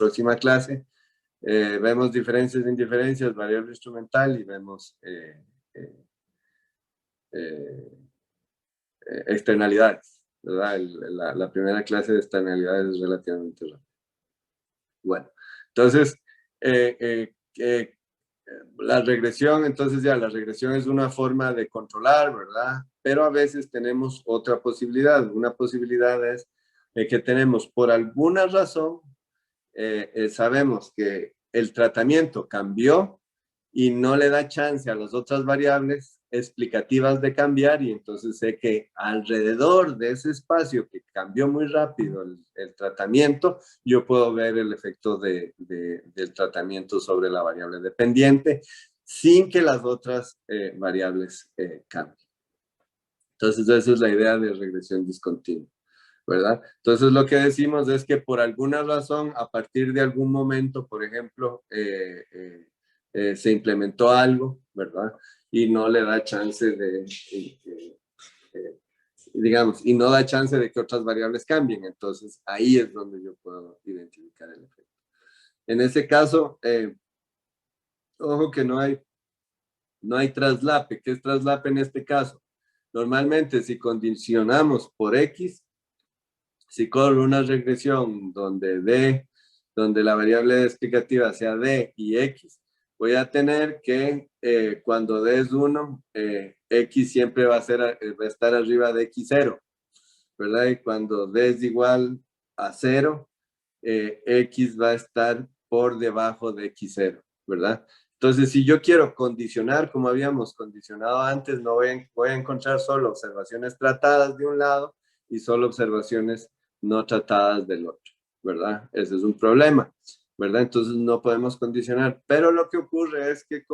próxima clase vemos diferencias e indiferencias, variable instrumental y vemos externalidades, ¿verdad? La primera clase de externalidades es relativamente rápida. Bueno, entonces, la regresión, entonces ya la regresión es una forma de controlar, ¿verdad? Pero a veces tenemos otra posibilidad. Una posibilidad es que tenemos por alguna razón, sabemos que el tratamiento cambió y no le da chance a las otras variables explicativas de cambiar, y entonces sé que alrededor de ese espacio que cambió muy rápido el tratamiento, yo puedo ver el efecto del tratamiento sobre la variable dependiente sin que las otras variables cambien. Entonces esa es la idea de regresión discontinua, ¿verdad? Entonces lo que decimos es que por alguna razón, a partir de algún momento, por ejemplo, se implementó algo, ¿verdad? Y no le da chance de, digamos, y no da chance de que otras variables cambien. Entonces ahí es donde yo puedo identificar el efecto. En ese caso, ojo que no hay traslape. ¿Qué es traslape en este caso? Normalmente si condicionamos por X, si corro una regresión donde la variable explicativa sea D y X, voy a tener que cuando D es 1, X siempre va a estar arriba de X0, ¿verdad? Y cuando D es igual a 0, X va a estar por debajo de X0, ¿verdad? Entonces, si yo quiero condicionar, como habíamos condicionado antes, no voy a encontrar solo observaciones tratadas de un lado y solo observaciones no tratadas del otro, ¿verdad? Ese es un problema, ¿verdad? Entonces no podemos condicionar. Pero lo que ocurre es que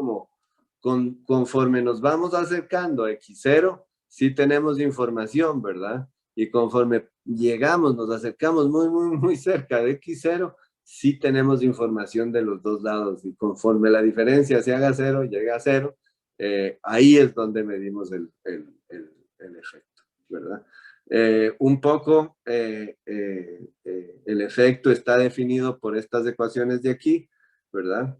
conforme nos vamos acercando a X0, sí tenemos información, ¿verdad? Y conforme nos acercamos muy cerca de X0, sí tenemos información de los dos lados. Y conforme la diferencia se haga 0, llega a 0, ahí es donde medimos el efecto, ¿verdad? Un poco el efecto está definido por estas ecuaciones de aquí, ¿verdad?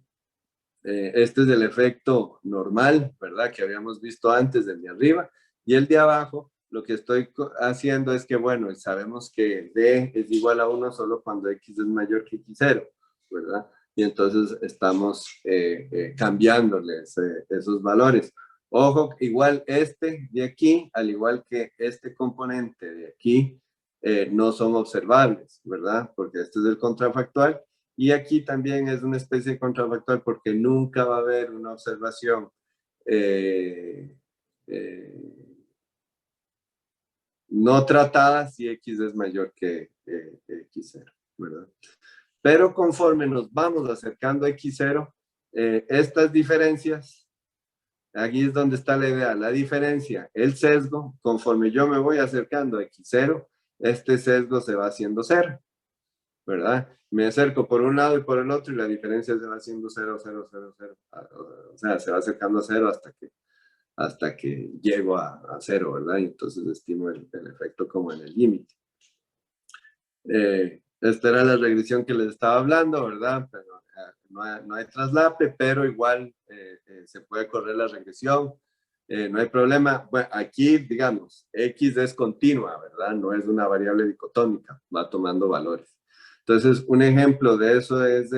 Este es el efecto normal, ¿verdad? Que habíamos visto antes, del de arriba. Y el de abajo, lo que estoy haciendo es que, bueno, sabemos que D es igual a 1 solo cuando X es mayor que X0, ¿verdad? Y entonces estamos cambiándoles esos valores. Ojo, igual este de aquí, al igual que este componente de aquí, no son observables, ¿verdad? Porque este es el contrafactual. Y aquí también es una especie de contrafactual porque nunca va a haber una observación no tratada si X es mayor que X0, ¿verdad? Pero conforme nos vamos acercando a X0, estas diferencias, aquí es donde está la idea, la diferencia, el sesgo, conforme yo me voy acercando a X0, este sesgo se va haciendo 0, ¿verdad? Me acerco por un lado y por el otro y la diferencia se va haciendo 0, 0, 0, 0. O sea, se va acercando a 0 hasta que llego a 0, ¿verdad? Y entonces estimo el efecto como en el límite. Esta era la regresión que les estaba hablando, ¿verdad? Pero, no hay traslape, pero igual se puede correr la regresión. No hay problema. Bueno, aquí, digamos, X es continua, ¿verdad? No es una variable dicotómica, va tomando valores. Entonces, un ejemplo de eso es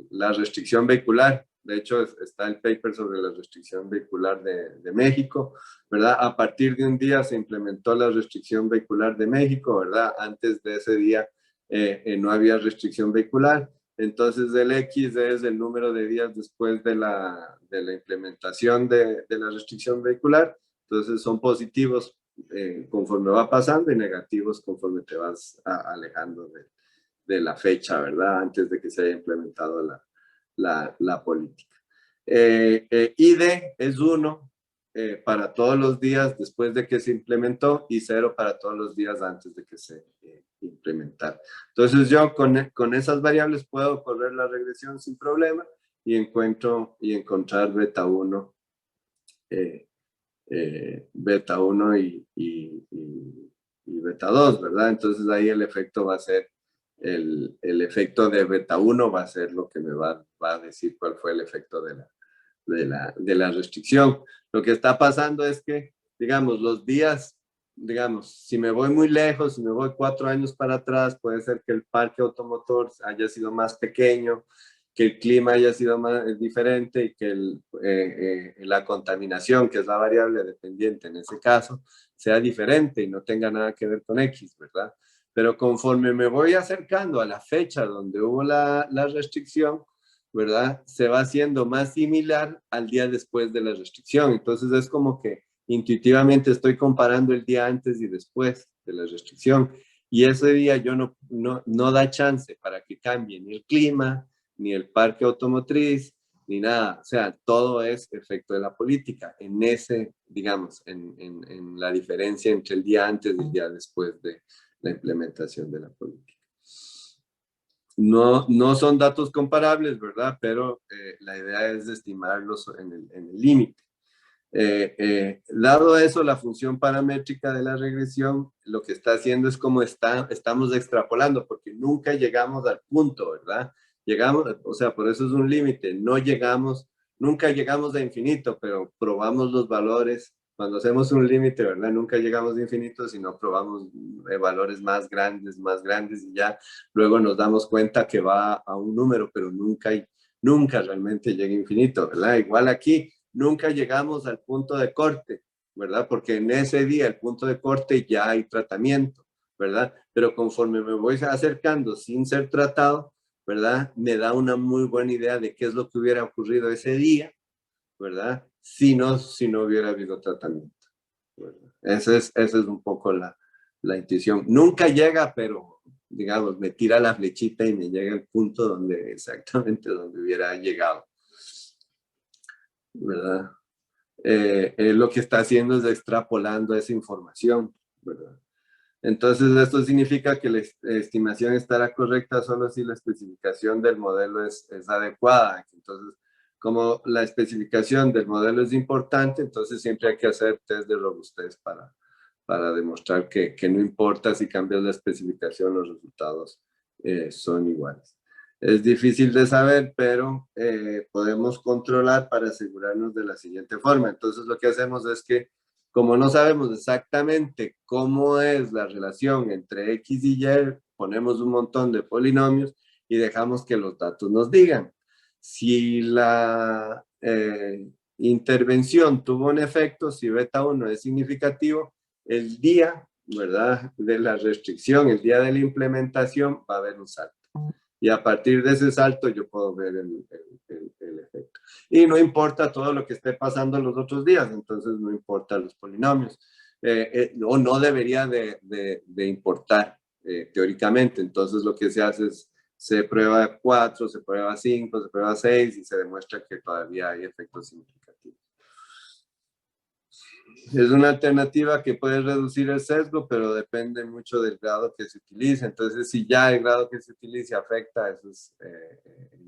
la restricción vehicular. De hecho, está el paper sobre la restricción vehicular de México, ¿verdad? A partir de un día se implementó la restricción vehicular de México, ¿verdad? Antes de ese día no había restricción vehicular. Entonces, el X es el número de días después de la implementación de la restricción vehicular. Entonces, son positivos conforme va pasando y negativos conforme te vas alejando de la fecha, ¿verdad? Antes de que se haya implementado la política. ID es 1 para todos los días después de que se implementó y 0 para todos los días antes de que se implementara. Entonces yo con esas variables puedo correr la regresión sin problema y encontrar beta 1, beta 1 y beta 2, ¿verdad? Entonces ahí el efecto va a ser, el efecto de beta 1 va a ser lo que me va a decir cuál fue el efecto de la restricción. Lo que está pasando es que, digamos, los días, digamos, si me voy muy lejos, si me voy 4 años para atrás, puede ser que el parque automotor haya sido más pequeño, que el clima haya sido más diferente y que la contaminación, que es la variable dependiente en ese caso, sea diferente y no tenga nada que ver con X, ¿verdad? Pero conforme me voy acercando a la fecha donde hubo la restricción, ¿verdad? Se va haciendo más similar al día después de la restricción. Entonces es como que intuitivamente estoy comparando el día antes y después de la restricción. Y ese día yo no da chance para que cambie ni el clima, ni el parque automotriz, ni nada. O sea, todo es efecto de la política. En ese, digamos, en la diferencia entre el día antes y el día después de la implementación de la política. No son datos comparables, ¿verdad? Pero la idea es estimarlos en el límite. Dado eso, la función paramétrica de la regresión lo que está haciendo es como estamos extrapolando, porque nunca llegamos al punto, ¿verdad? Llegamos, o sea, por eso es un límite, nunca llegamos a infinito, pero probamos los valores. Cuando hacemos un límite, ¿verdad? Nunca llegamos a infinito, sino probamos valores más grandes y ya luego nos damos cuenta que va a un número, pero nunca realmente llega a infinito, ¿verdad? Igual aquí, nunca llegamos al punto de corte, ¿verdad? Porque en ese día, el punto de corte, ya hay tratamiento, ¿verdad? Pero conforme me voy acercando sin ser tratado, ¿verdad? Me da una muy buena idea de qué es lo que hubiera ocurrido ese día, ¿verdad? Si no hubiera habido tratamiento, ¿verdad? Esa es un poco la intuición. Nunca llega, pero, digamos, me tira la flechita y me llega al punto exactamente donde hubiera llegado, ¿verdad? Lo que está haciendo es extrapolando esa información, ¿verdad? Entonces, esto significa que la estimación estará correcta solo si la especificación del modelo es adecuada. Entonces, como la especificación del modelo es importante, entonces siempre hay que hacer test de robustez para demostrar que no importa si cambias la especificación, los resultados son iguales. Es difícil de saber, pero podemos controlar para asegurarnos de la siguiente forma. Entonces, lo que hacemos es que como no sabemos exactamente cómo es la relación entre X y Y, ponemos un montón de polinomios y dejamos que los datos nos digan. Si la intervención tuvo un efecto, si beta 1 es significativo, el día, ¿verdad?, de la restricción, el día de la implementación, va a haber un salto. Y a partir de ese salto yo puedo ver el efecto. Y no importa todo lo que esté pasando los otros días, entonces no importa los polinomios. O no debería de importar teóricamente. Entonces lo que se hace es, se prueba 4, se prueba 5, se prueba 6 y se demuestra que todavía hay efectos significativos. Es una alternativa que puede reducir el sesgo, pero depende mucho del grado que se utilice. Entonces, si ya el grado que se utilice afecta, eso es,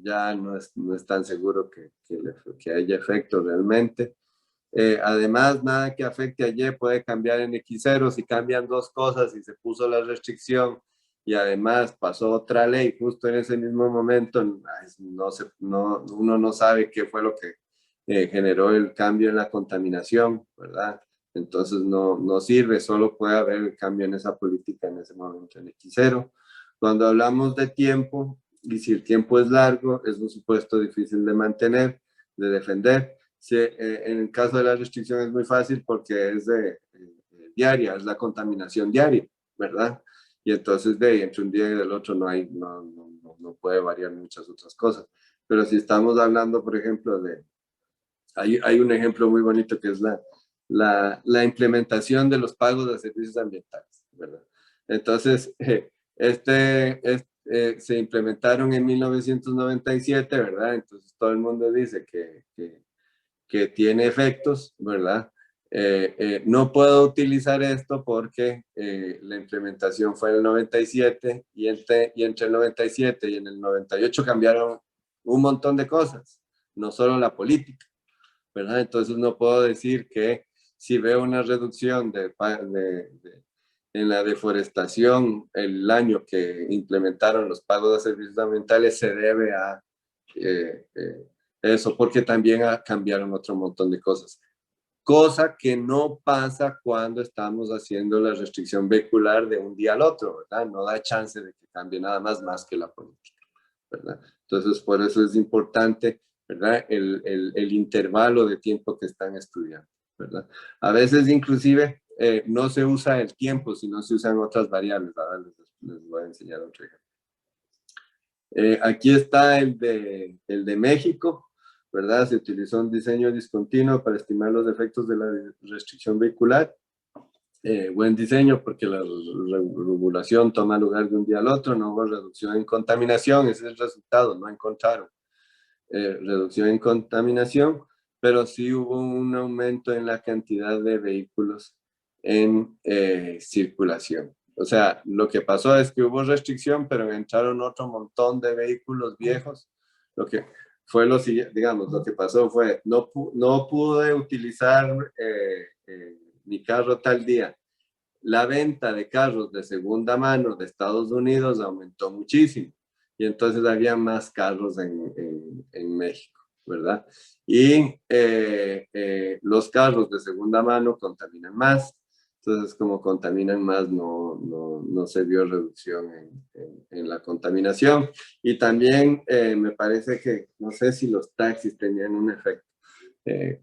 ya no es tan seguro que haya efecto realmente. Además, nada que afecte a Y puede cambiar en X0 si cambian dos cosas y se puso la restricción y además pasó otra ley justo en ese mismo momento, uno no sabe qué fue lo que generó el cambio en la contaminación, ¿verdad? Entonces no sirve, solo puede haber el cambio en esa política en ese momento en X0. Cuando hablamos de tiempo, y si el tiempo es largo, es un supuesto difícil de mantener, de defender. Sí, en el caso de la restricción es muy fácil porque es diaria, es la contaminación diaria, ¿verdad? Y entonces entre un día y del otro no puede variar muchas otras cosas. Pero si estamos hablando, por ejemplo, hay un ejemplo muy bonito que es la implementación de los pagos de servicios ambientales, ¿verdad? Entonces, se implementaron en 1997, ¿verdad? Entonces todo el mundo dice que tiene efectos, ¿verdad? No puedo utilizar esto porque la implementación fue en el 97 y entre el 97 y en el 98 cambiaron un montón de cosas, no solo la política, ¿verdad? Entonces no puedo decir que si veo una reducción en la deforestación, el año que implementaron los pagos de servicios ambientales se debe a eso, porque también cambiaron otro montón de cosas. Cosa que no pasa cuando estamos haciendo la restricción vehicular de un día al otro, ¿verdad? No da chance de que cambie nada más que la política, ¿verdad? Entonces, por eso es importante, ¿verdad? El intervalo de tiempo que están estudiando, ¿verdad? A veces, inclusive, no se usa el tiempo, sino se usan otras variables. Ahora les voy a enseñar otro ejemplo. Aquí está el de México, ¿verdad? Se utilizó un diseño discontinuo para estimar los efectos de la restricción vehicular. Buen diseño porque la regulación toma lugar de un día al otro, no hubo reducción en contaminación, ese es el resultado, no encontraron reducción en contaminación, pero sí hubo un aumento en la cantidad de vehículos en circulación. O sea, lo que pasó es que hubo restricción, pero entraron otro montón de vehículos viejos. Lo que fue lo siguiente, digamos, lo que pasó fue, no pude utilizar mi carro tal día. La venta de carros de segunda mano de Estados Unidos aumentó muchísimo y entonces había más carros en México, ¿verdad? Y los carros de segunda mano contaminan más, entonces como contaminan más no se vio reducción en la contaminación. Y también me parece que, no sé si los taxis tenían un efecto,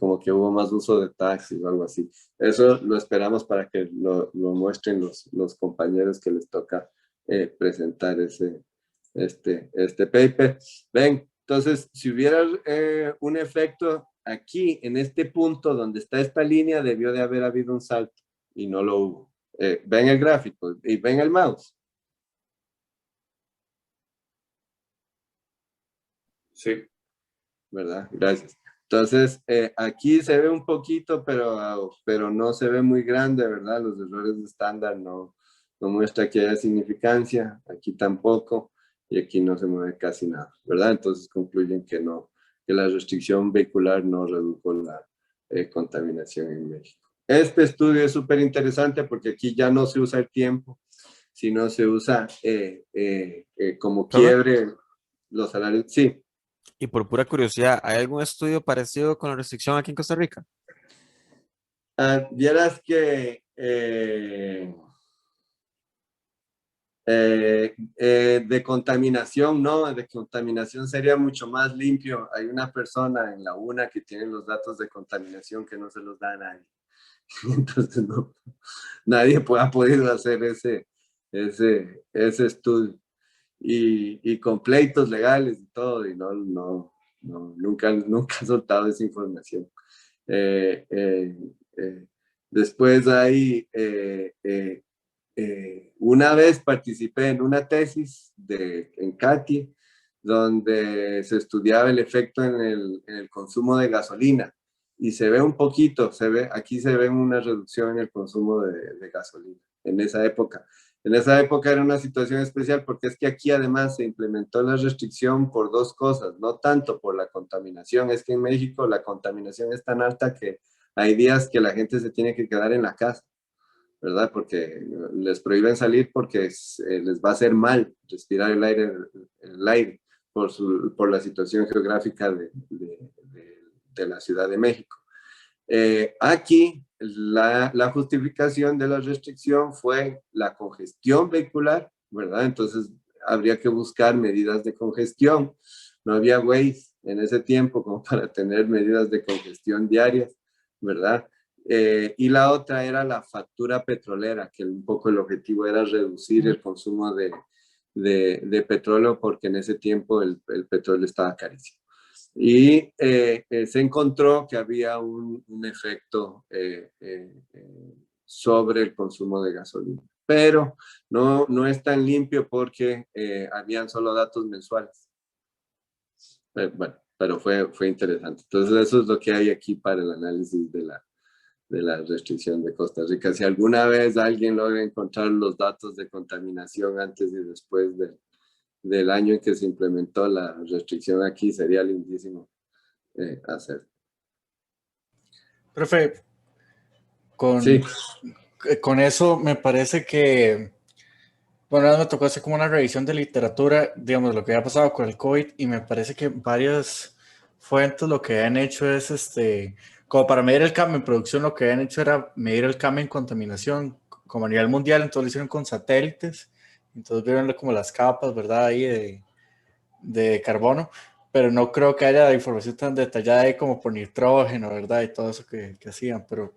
como que hubo más uso de taxis o algo así. Eso lo esperamos para que lo muestren los compañeros que les toca presentar este paper. Ven, entonces, si hubiera un efecto aquí, en este punto donde está esta línea, debió de haber habido un salto y no lo hubo. Ven el gráfico y ven el mouse. Sí. ¿Verdad? Gracias. Entonces, aquí se ve un poquito, pero no se ve muy grande, ¿verdad? Los errores de estándar no muestra que haya significancia, aquí tampoco, y aquí no se mueve casi nada, ¿verdad? Entonces concluyen que no, que la restricción vehicular no redujo la contaminación en México. Este estudio es súper interesante porque aquí ya no se usa el tiempo, sino se usa como Profe, quiebre los salarios. Sí. y por pura curiosidad, ¿hay algún estudio parecido con la restricción aquí en Costa Rica? Vieras que de contaminación, no, de contaminación sería mucho más limpio. Hay una persona en la UNA que tiene los datos de contaminación que no se los da a nadie. Entonces, nadie ha podido hacer ese estudio. Y con pleitos legales y todo, y nunca ha soltado esa información. Eh, eh, eh, Después hay, una vez participé en una tesis en CATI, donde se estudiaba el efecto en el consumo de gasolina. Y se ve un poquito, aquí se ve una reducción en el consumo de gasolina en esa época. En esa época era una situación especial porque es que aquí además se implementó la restricción por dos cosas, no tanto por la contaminación, es que en México la contaminación es tan alta que hay días que la gente se tiene que quedar en la casa, ¿verdad? Porque les prohíben salir porque les va a hacer mal respirar el aire por la situación geográfica de la Ciudad de México. Aquí la justificación de la restricción fue la congestión vehicular, ¿verdad? Entonces habría que buscar medidas de congestión. No había Waze en ese tiempo como para tener medidas de congestión diarias, ¿verdad? Y la otra era la factura petrolera, que un poco el objetivo era reducir el consumo de petróleo porque en ese tiempo el petróleo estaba carísimo. Y se encontró que había un efecto sobre el consumo de gasolina. Pero no es tan limpio porque habían solo datos mensuales. Bueno, pero fue interesante. Entonces eso es lo que hay aquí para el análisis de la restricción de Costa Rica. Si alguna vez alguien logra encontrar los datos de contaminación antes y después del año en que se implementó la restricción aquí, sería lindísimo hacer. Profe, Sí. con eso me parece que, bueno, me tocó hacer como una revisión de literatura, digamos, lo que había pasado con el COVID, y me parece que varias fuentes lo que han hecho es, como para medir el cambio en producción, lo que habían hecho era medir el cambio en contaminación, como a nivel mundial, entonces lo hicieron con satélites, entonces vieron como las capas, ¿verdad? Ahí de carbono, pero no creo que haya información tan detallada ahí como por nitrógeno, ¿verdad? Y todo eso que hacían, pero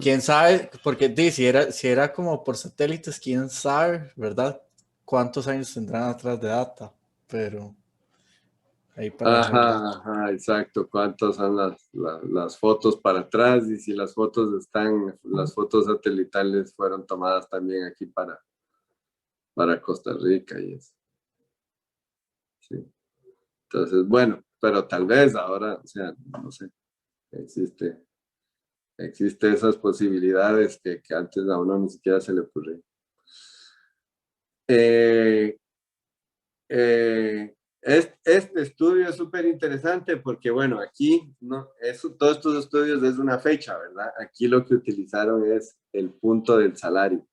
quién sabe, porque si era como por satélites, quién sabe, ¿verdad? ¿Cuántos años tendrán atrás de data? Pero ahí para dejarlo. Ajá, ajá, exacto. ¿Cuántas son las fotos para atrás? Y si las fotos están, las fotos satelitales fueron tomadas también aquí para Costa Rica y eso. Sí. Entonces, bueno, pero tal vez ahora, o sea, no sé, existe, existe esas posibilidades que antes a uno ni siquiera se le ocurrió. Eh, este estudio es súper interesante porque, bueno, aquí no, todos estos estudios es una fecha, ¿verdad? Aquí lo que utilizaron es el punto del salario.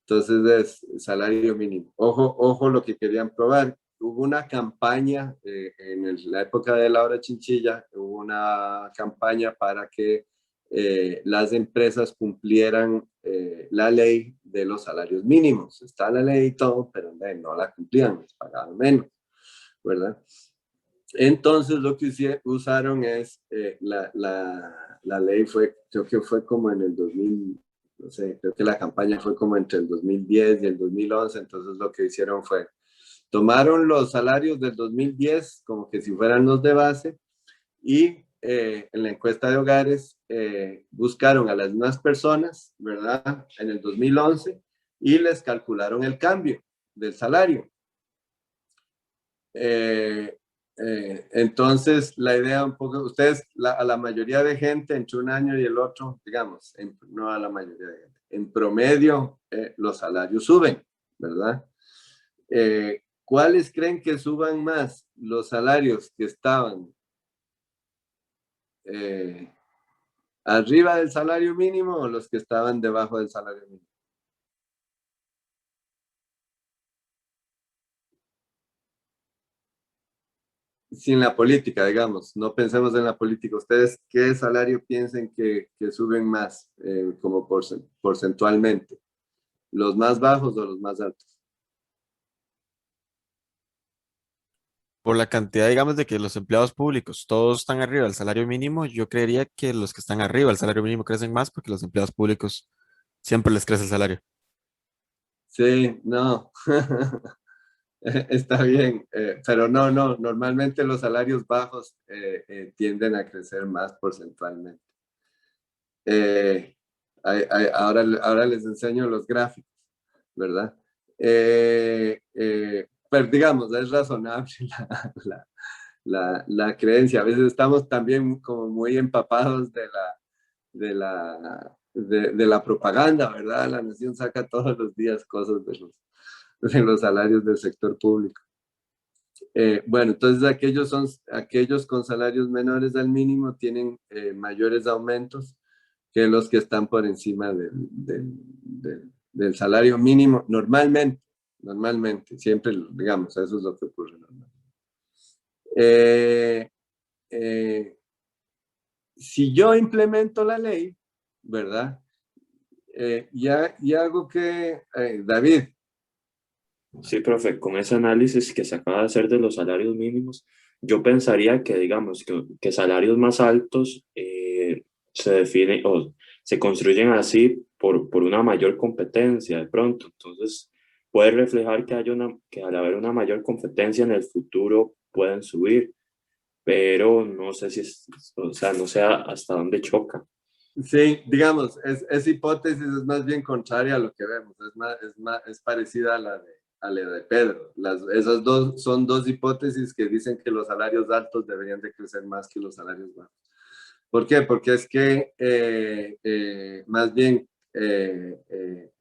Entonces es salario mínimo. Ojo, ojo lo que querían probar. Hubo una campaña la época de Laura Chinchilla, hubo una campaña para que las empresas cumplieran la ley de los salarios mínimos. Está la ley y todo, pero no la cumplían, les pagaban menos, ¿verdad? Entonces lo que usaron es, la ley fue, creo que fue como en el 2000, no sé, creo que la campaña fue como entre el 2010 y el 2011, entonces lo que hicieron fue, tomaron los salarios del 2010 como que si fueran los de base y en la encuesta de hogares buscaron a las mismas personas, ¿verdad? En el 2011 y les calcularon el cambio del salario. Entonces, la idea un poco, ustedes, a la mayoría de gente entre un año y el otro, digamos, no a la mayoría de gente, en promedio los salarios suben, ¿verdad? ¿Cuáles creen que suban más? Los salarios que estaban eh, arriba del salario mínimo o los que estaban debajo del salario mínimo. Sin la política, digamos, no pensemos en la política. ¿Ustedes qué salario piensen que suben más como porcentualmente? ¿Los más bajos o los más altos? Por la cantidad, digamos, de que los empleados públicos todos están arriba del salario mínimo, yo creería que los que están arriba del salario mínimo crecen más porque los empleados públicos siempre les crece el salario. Sí, no. Está bien, pero no, normalmente los salarios bajos tienden a crecer más porcentualmente. Eh, ahora les enseño los gráficos, ¿verdad? Pero digamos, es razonable la creencia. A veces estamos también como muy empapados de la propaganda, ¿verdad? La Nación saca todos los días cosas de los salarios del sector público. Bueno, entonces aquellos con salarios menores al mínimo tienen mayores aumentos que los que están por encima del salario mínimo, normalmente, siempre, digamos, eso es lo que ocurre normalmente. Eh, si yo implemento la ley, ¿verdad? Y hago que, David. Sí, profe, con ese análisis que se acaba de hacer de los salarios mínimos, yo pensaría que, digamos, que salarios más altos se definen o se construyen así por una mayor competencia de pronto. Entonces, puede reflejar que al haber una mayor competencia en el futuro pueden subir, pero no sé si o sea, no sé hasta dónde choca. Sí, digamos, esa hipótesis es más bien contraria a lo que vemos, es parecida a la de Pedro. Esas dos son dos hipótesis que dicen que los salarios altos deberían de crecer más que los salarios bajos. ¿Por qué? Porque es que más bien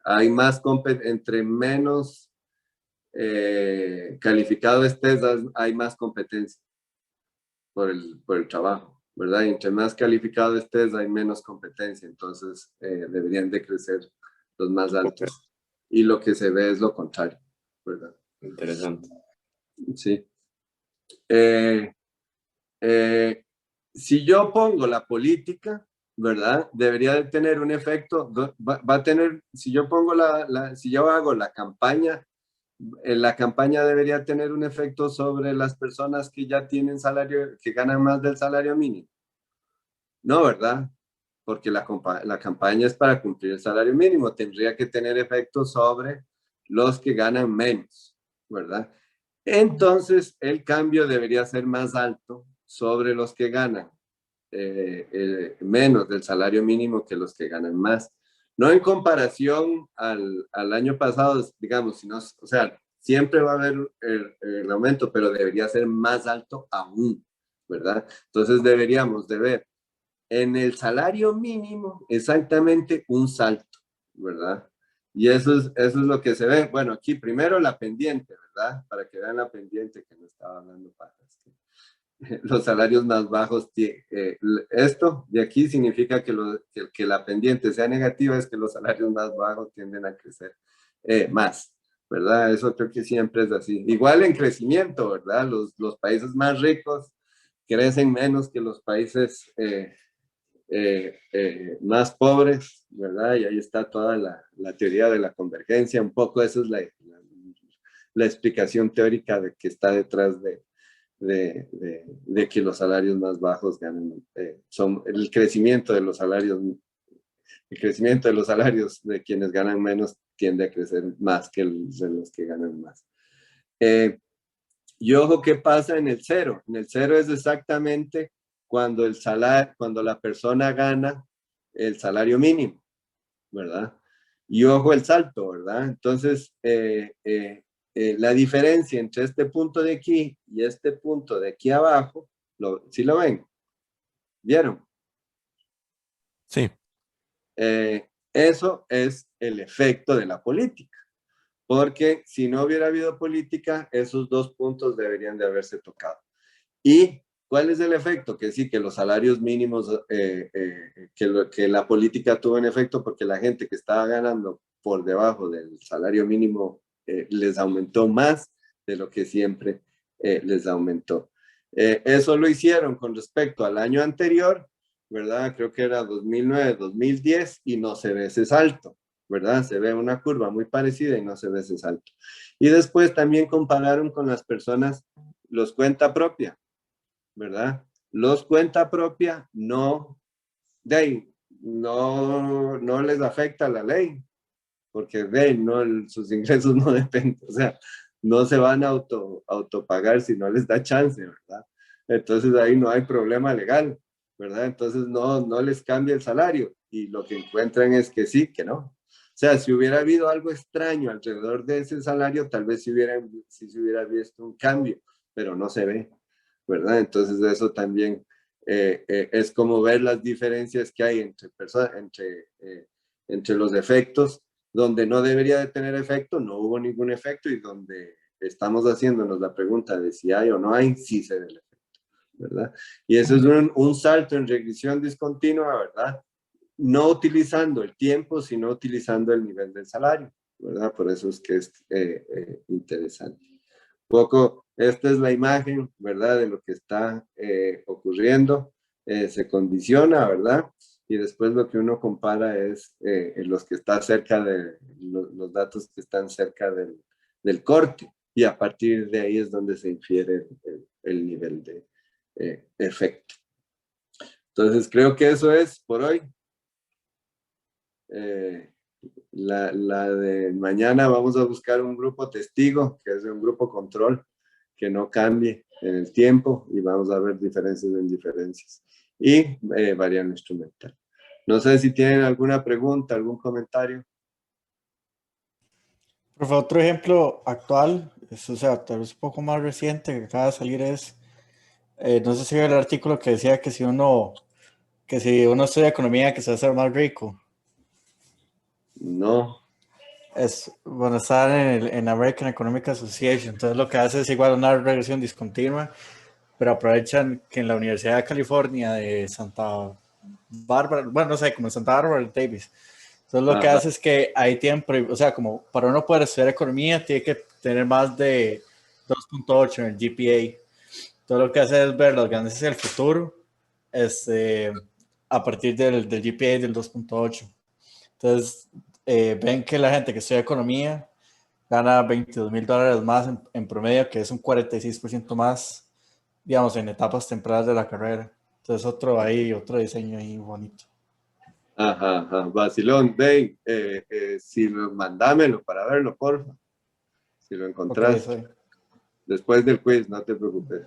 hay más entre menos calificado estés, hay más competencia por el trabajo. ¿verdad? Y entre más calificado estés, hay menos competencia, entonces deberían de crecer los más altos. Ok. Y lo que se ve es lo contrario, ¿verdad? Interesante. Sí. Si yo pongo la política, ¿verdad? Debería de tener un efecto, va a tener, si yo pongo si yo hago la campaña debería tener un efecto sobre las personas que ya tienen salario, que ganan más del salario mínimo. No, ¿verdad? Porque la campaña es para cumplir el salario mínimo. Tendría que tener efecto sobre los que ganan menos, ¿verdad? Entonces, el cambio debería ser más alto sobre los que ganan menos del salario mínimo que los que ganan más. No en comparación al año pasado, digamos, sino, o sea, siempre va a haber el aumento, pero debería ser más alto aún, ¿verdad? Entonces deberíamos de ver en el salario mínimo exactamente un salto, ¿verdad? Y eso es lo que se ve. Bueno, aquí primero la pendiente, ¿verdad? Para que vean la pendiente que no estaba hablando para los salarios más bajos. Esto de aquí significa que la pendiente sea negativa, es que los salarios más bajos tienden a crecer más, ¿verdad? Eso creo que siempre es así. Igual en crecimiento, ¿verdad? Los países más ricos crecen menos que los países más pobres, ¿verdad? Y ahí está toda la teoría de la convergencia. Un poco esa es la explicación teórica de que está detrás de que los salarios más bajos ganen, son el crecimiento de los salarios, de quienes ganan menos tiende a crecer más que de los que ganan más. Y ojo, ¿qué pasa en el cero? En el cero es exactamente cuando la persona gana el salario mínimo, ¿verdad? Y ojo el salto, ¿verdad? Entonces, la diferencia entre este punto de aquí y este punto de aquí abajo, ¿sí lo ven? ¿Vieron? Sí. Eso es el efecto de la política, porque si no hubiera habido política, esos dos puntos deberían de haberse tocado. ¿Y cuál es el efecto? Que sí, que los salarios mínimos, que la política tuvo un efecto porque la gente que estaba ganando por debajo del salario mínimo les aumentó más de lo que siempre les aumentó. Eso lo hicieron con respecto al año anterior, ¿verdad? Creo que era 2009, 2010 y no se ve ese salto, ¿verdad? Se ve una curva muy parecida y no se ve ese salto. Y después también compararon con las personas, los cuenta propia, ¿verdad? Los cuenta propia no les afecta la ley, porque sus ingresos no dependen, o sea, no se van a autopagar si no les da chance, ¿verdad? Entonces ahí no hay problema legal, ¿verdad? Entonces no les cambia el salario y lo que encuentran es que sí, que no. O sea, si hubiera habido algo extraño alrededor de ese salario, tal vez sí se hubiera visto un cambio, pero no se ve, ¿verdad? Entonces eso también es como ver las diferencias que hay entre los efectos, donde no debería de tener efecto, no hubo ningún efecto, y donde estamos haciéndonos la pregunta de si hay o no hay, sí se ve el efecto, ¿verdad? Y eso es un salto en regresión discontinua, ¿verdad? No utilizando el tiempo, sino utilizando el nivel del salario, ¿verdad? Por eso es que es interesante. Poco, esta es la imagen, ¿verdad? De lo que está ocurriendo. Se condiciona, ¿verdad? Y después lo que uno compara es los que está cerca de, los datos que están cerca del corte. Y a partir de ahí es donde se infiere el nivel de efecto. Entonces, creo que eso es por hoy. La de mañana vamos a buscar un grupo testigo, que es un grupo control, que no cambie en el tiempo, y vamos a ver diferencias en diferencias. Y variable instrumental. No sé si tienen alguna pregunta, algún comentario. Por favor, otro ejemplo actual, o sea, tal vez un poco más reciente que acaba de salir es, no sé si vio el artículo que decía que si uno estudia economía que se va a hacer más rico. No. Bueno, está en American Economic Association, entonces lo que hace es igual una regresión discontinua pero aprovechan que en la Universidad de California de Santa Bárbara, bueno, no sé, como en Santa Bárbara Davis. Entonces lo que Ajá. hace es que hay tiempo, o sea, como para uno poder estudiar economía, tiene que tener más de 2.8 en el GPA. Todo lo que hace es ver las ganancias del futuro a partir del GPA del 2.8. Entonces, ven que la gente que estudia economía gana $22,000 más en promedio, que es un 46% más, digamos, en etapas tempranas de la carrera. Entonces, otro diseño ahí bonito. Ajá, ajá. Vacilón, ven, si mandámelo para verlo, porfa. Si lo Ok, encontrás. soy. Después del quiz, no te preocupes.